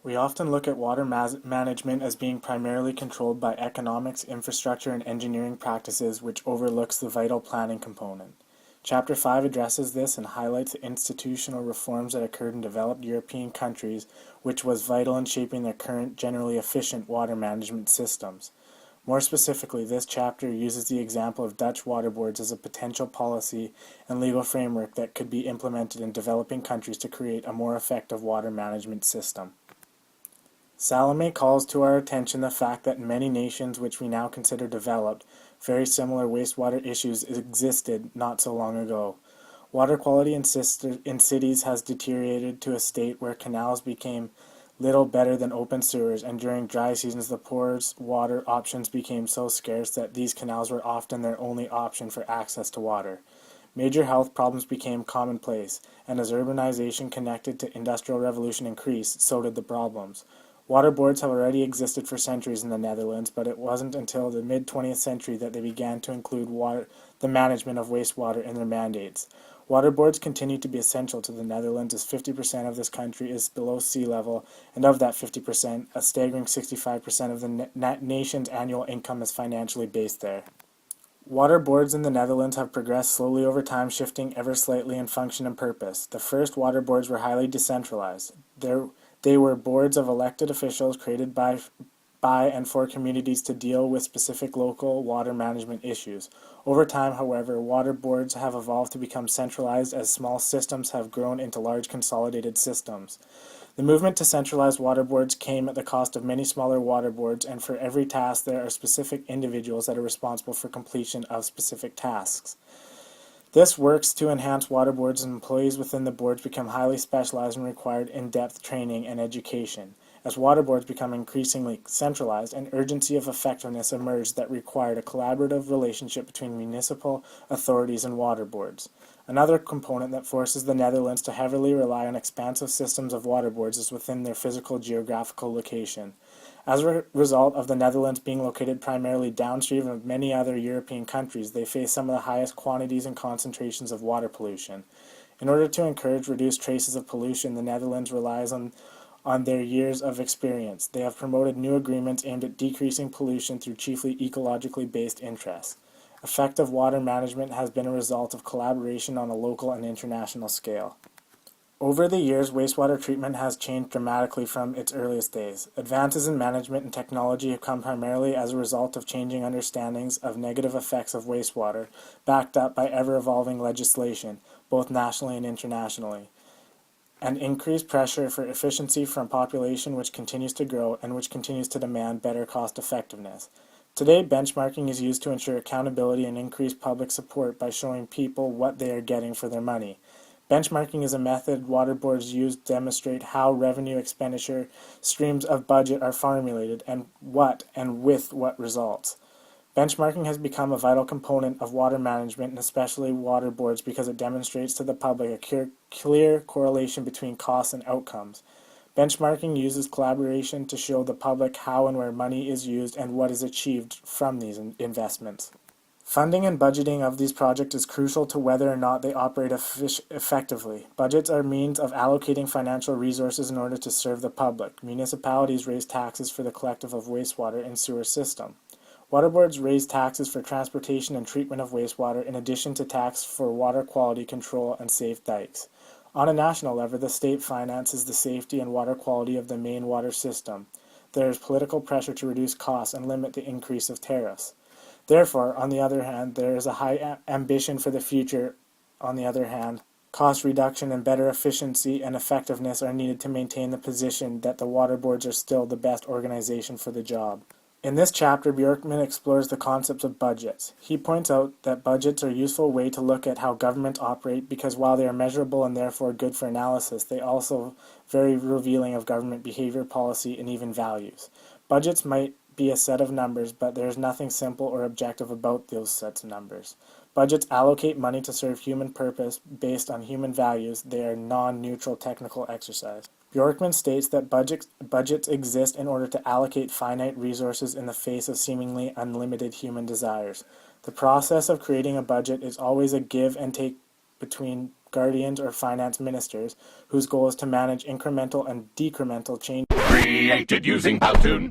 We often look at water management as being primarily controlled by economics, infrastructure, and engineering practices, which overlooks the vital planning component. Chapter 5 addresses this and highlights the institutional reforms that occurred in developed European countries, which was vital in shaping their current, generally efficient water management systems. More specifically, this chapter uses the example of Dutch water boards as a potential policy and legal framework that could be implemented in developing countries to create a more effective water management system. Salome calls to our attention the fact that in many nations which we now consider developed, very similar wastewater issues existed not so long ago. Water quality in cities has deteriorated to a state where canals became little better than open sewers, and during dry seasons the poor's water options became so scarce that these canals were often their only option for access to water. Major health problems became commonplace, and as urbanization connected to industrial revolution increased, so did the problems. Water boards have already existed for centuries in the Netherlands, but it wasn't until the mid-20th century that they began to include the management of wastewater in their mandates. Water boards continue to be essential to the Netherlands as 50% of this country is below sea level, and of that 50%, a staggering 65% of the nation's annual income is financially based there. Water boards in the Netherlands have progressed slowly over time, shifting ever slightly in function and purpose. The first water boards were highly decentralized. They were boards of elected officials created by and for communities to deal with specific local water management issues. Over time, however, water boards have evolved to become centralized as small systems have grown into large consolidated systems. The movement to centralized water boards came at the cost of many smaller water boards, and for every task there are specific individuals that are responsible for completion of specific tasks. This works to enhance water boards, and employees within the boards become highly specialized and required in-depth training and education. As water boards become increasingly centralized, an urgency of effectiveness emerged that required a collaborative relationship between municipal authorities and water boards. Another component that forces the Netherlands to heavily rely on expansive systems of water boards is within their physical geographical location. As a result of the Netherlands being located primarily downstream of many other European countries, they face some of the highest quantities and concentrations of water pollution. In order to encourage reduced traces of pollution, the Netherlands relies on their years of experience. They have promoted new agreements aimed at decreasing pollution through chiefly ecologically based interests. Effective water management has been a result of collaboration on a local and international scale. Over the years, wastewater treatment has changed dramatically from its earliest days. Advances in management and technology have come primarily as a result of changing understandings of negative effects of wastewater, backed up by ever-evolving legislation, both nationally and internationally, and increased pressure for efficiency from population which continues to grow and which continues to demand better cost effectiveness. Today, benchmarking is used to ensure accountability and increase public support by showing people what they are getting for their money. Benchmarking is a method water boards use to demonstrate how revenue expenditure streams of budget are formulated and with what results. Benchmarking has become a vital component of water management and especially water boards because it demonstrates to the public a clear correlation between costs and outcomes. Benchmarking uses collaboration to show the public how and where money is used and what is achieved from these investments. Funding and budgeting of these projects is crucial to whether or not they operate effectively. Budgets are means of allocating financial resources in order to serve the public. Municipalities raise taxes for the collective of wastewater and sewer system. Water boards raise taxes for transportation and treatment of wastewater in addition to tax for water quality control and safe dikes. On a national level, the state finances the safety and water quality of the main water system. There is political pressure to reduce costs and limit the increase of tariffs. Therefore, on the other hand, there is a high ambition for the future. On the other hand, cost reduction and better efficiency and effectiveness are needed to maintain the position that the water boards are still the best organization for the job. In this chapter, Bjorkman explores the concepts of budgets. He points out that budgets are a useful way to look at how governments operate because while they are measurable and therefore good for analysis, they are also very revealing of government behavior, policy, and even values. Budgets might be a set of numbers, but there is nothing simple or objective about those sets of numbers. Budgets allocate money to serve human purpose based on human values. They are non-neutral technical exercise. Bjorkman states that budgets exist in order to allocate finite resources in the face of seemingly unlimited human desires. The process of creating a budget is always a give and take between guardians, or finance ministers, whose goal is to manage incremental and decremental change. Created using Powtoon.